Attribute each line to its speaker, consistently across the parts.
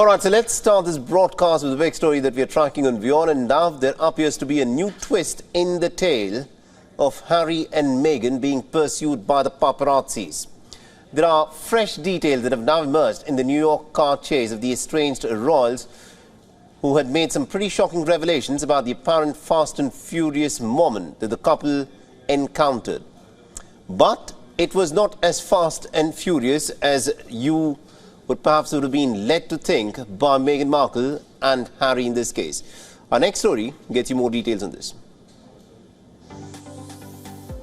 Speaker 1: All right, so let's start this broadcast with a big story that we are tracking on WION, and now there appears to be a new twist in the tale of Harry and Meghan being pursued by the paparazzis. There are fresh details that have now emerged in the New York car chase of the estranged royals, who had made some pretty shocking revelations about the apparent fast and furious moment that the couple encountered. But it was not as fast and furious as you would perhaps would have been led to think by Meghan Markle and Harry in this case. Our next story gets you more details on this.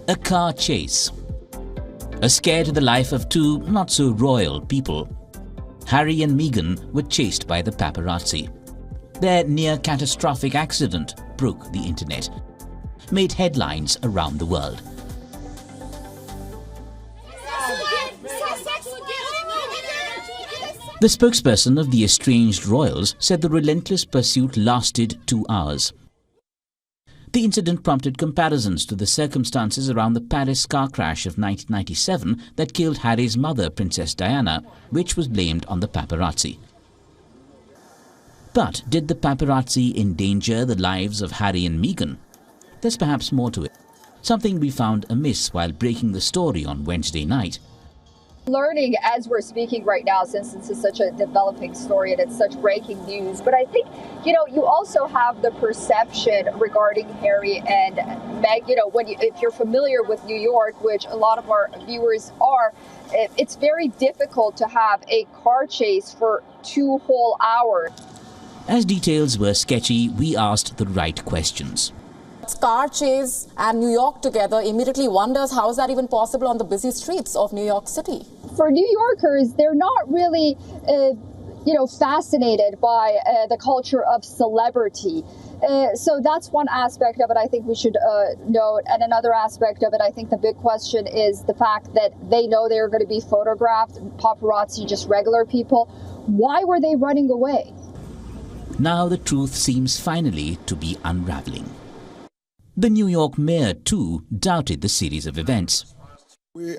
Speaker 2: A car chase. A scare to the life of two not-so-royal people. Harry and Meghan were chased by the paparazzi. Their near-catastrophic accident broke the internet, made headlines around the world. The spokesperson of the estranged royals said the relentless pursuit lasted 2 hours. The incident prompted comparisons to the circumstances around the Paris car crash of 1997 that killed Harry's mother, Princess Diana, which was blamed on the paparazzi. But did the paparazzi endanger the lives of Harry and Meghan? There's perhaps more to it, something we found amiss while breaking the story on Wednesday night.
Speaker 3: Learning as we're speaking right now, since this is such a developing story and it's such breaking news. But I think, you also have the perception regarding Harry and Meg. If you're familiar with New York, which a lot of our viewers are, it's very difficult to have a car chase for 2 whole hours.
Speaker 2: As details were sketchy, we asked the right questions.
Speaker 4: Car chase and New York together immediately wonders how is that even possible on the busy streets of New York City.
Speaker 3: For New Yorkers, they're not really, fascinated by the culture of celebrity. So that's one aspect of it I think we should note. And another aspect of it, I think the big question is the fact that they know they're going to be photographed, paparazzi, just regular people. Why were they running away?
Speaker 2: Now the truth seems finally to be unraveling. The New York mayor, too, doubted the series of events.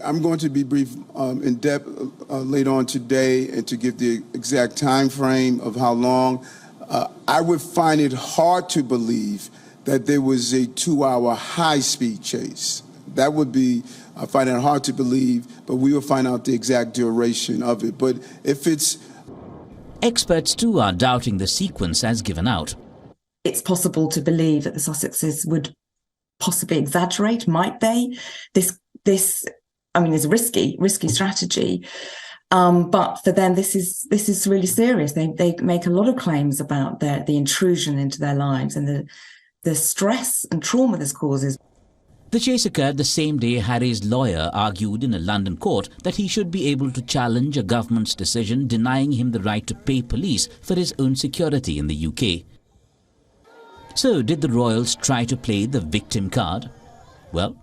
Speaker 5: I'm going to be brief in depth later on today and to give the exact time frame of how long. I would find it hard to believe that there was a 2-hour high-speed chase. That would be, I find it hard to believe, but we will find out the exact duration of it. But if it's...
Speaker 2: Experts, too, are doubting the sequence as given out.
Speaker 6: It's possible to believe that the Sussexes would possibly exaggerate, might they? This is a risky strategy. But for them, this is really serious. They make a lot of claims about the intrusion into their lives and the stress and trauma this causes.
Speaker 2: The chase occurred the same day Harry's lawyer argued in a London court that he should be able to challenge a government's decision denying him the right to pay police for his own security in the UK. So, did the royals try to play the victim card? Well,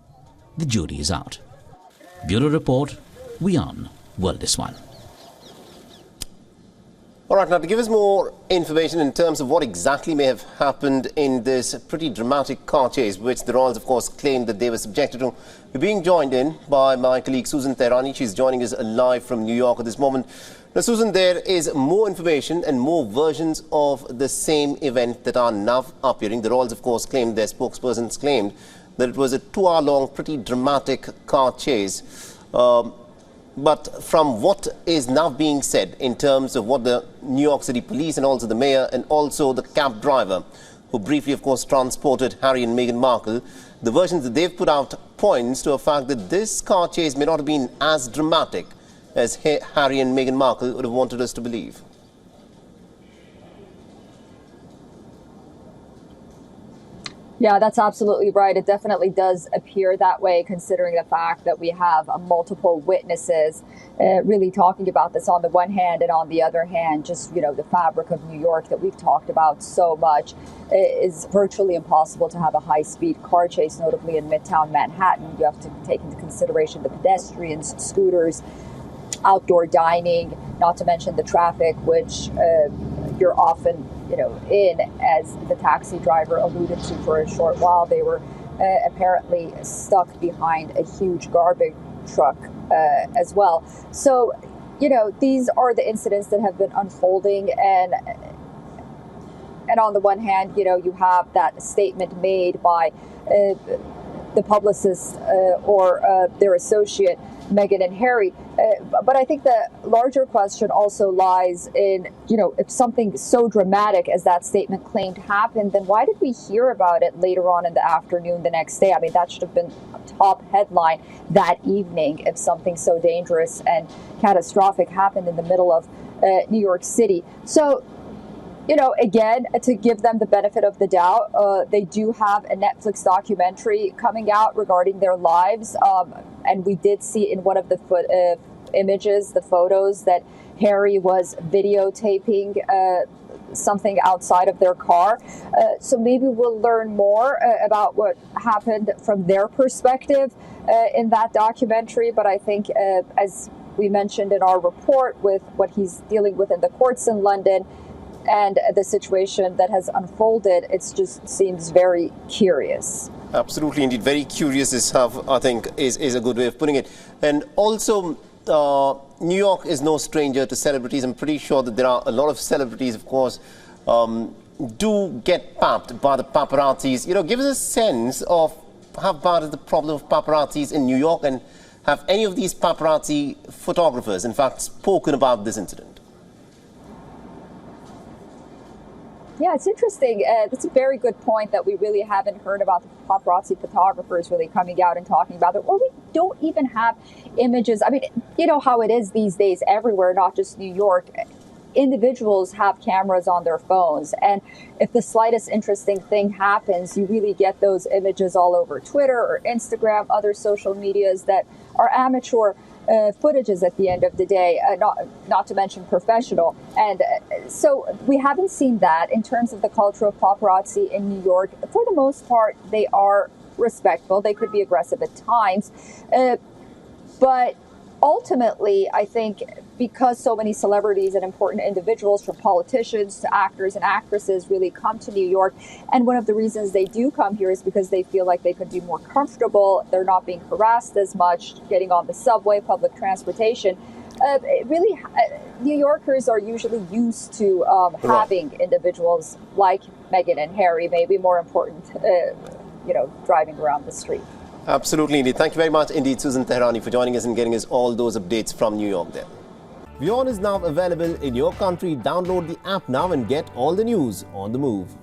Speaker 2: the jury is out. Bureau Report, WION World is One.
Speaker 1: All right, now to give us more information in terms of what exactly may have happened in this pretty dramatic car chase, which the royals, of course, claimed that they were subjected to, we're being joined in by my colleague Susan Tehrani. She's joining us live from New York at this moment. Now, Susan, there is more information and more versions of the same event that are now appearing. The royals, of course, claimed, their spokespersons claimed, that it was a 2-hour-long, pretty dramatic car chase. But from what is now being said in terms of what the New York City police and also the mayor and also the cab driver, who briefly, of course, transported Harry and Meghan Markle, the versions that they've put out points to a fact that this car chase may not have been as dramatic as Harry and Meghan Markle would have wanted us to believe.
Speaker 3: Yeah, that's absolutely right. It definitely does appear that way, considering the fact that we have multiple witnesses really talking about this on the one hand, and on the other hand, just, the fabric of New York that we've talked about so much. Is virtually impossible to have a high-speed car chase, notably in Midtown Manhattan. You have to take into consideration the pedestrians, scooters, outdoor dining, not to mention the traffic, which you're often in, as the taxi driver alluded to for a short while. They were apparently stuck behind a huge garbage truck as well. So these are the incidents that have been unfolding, and on the one hand, you have that statement made by the publicist or their associate, Meghan and Harry. But I think the larger question also lies in, if something so dramatic as that statement claimed happened, then why did we hear about it later on in the afternoon the next day? I mean, that should have been a top headline that evening if something so dangerous and catastrophic happened in the middle of New York City. So, again, to give them the benefit of the doubt, they do have a Netflix documentary coming out regarding their lives. And we did see in one of the images, the photos, that Harry was videotaping something outside of their car. So maybe we'll learn more about what happened from their perspective in that documentary. But I think, as we mentioned in our report, with what he's dealing with in the courts in London, and the situation that has unfolded, it just seems very curious.
Speaker 1: Absolutely, indeed. Very curious is how, I think, is a good way of putting it. And also, New York is no stranger to celebrities. I'm pretty sure that there are a lot of celebrities, of course, do get papped by the paparazzis. Give us a sense of how bad is the problem of paparazzis in New York, and have any of these paparazzi photographers, in fact, spoken about this incident?
Speaker 3: Yeah, it's interesting. That's a very good point, that we really haven't heard about the paparazzi photographers really coming out and talking about it, or we don't even have images. I mean, you know how it is these days everywhere, not just New York. Individuals have cameras on their phones, and if the slightest interesting thing happens, you really get those images all over Twitter or Instagram, other social medias that are amateur footages at the end of the day, not to mention professional. And so we haven't seen that. In terms of the culture of paparazzi in New York, for the most part, they are respectful. They could be aggressive at times. But ultimately, I think because so many celebrities and important individuals, from politicians to actors and actresses, really come to New York, and one of the reasons they do come here is because they feel like they could be more comfortable. They're not being harassed as much, getting on the subway, public transportation. New Yorkers are usually used to having individuals like Meghan and Harry, maybe more important, driving around the street.
Speaker 1: Absolutely, indeed. Thank you very much indeed, Susan Tehrani, for joining us and getting us all those updates from New York there. WION is now available in your country. Download the app now and get all the news on the move.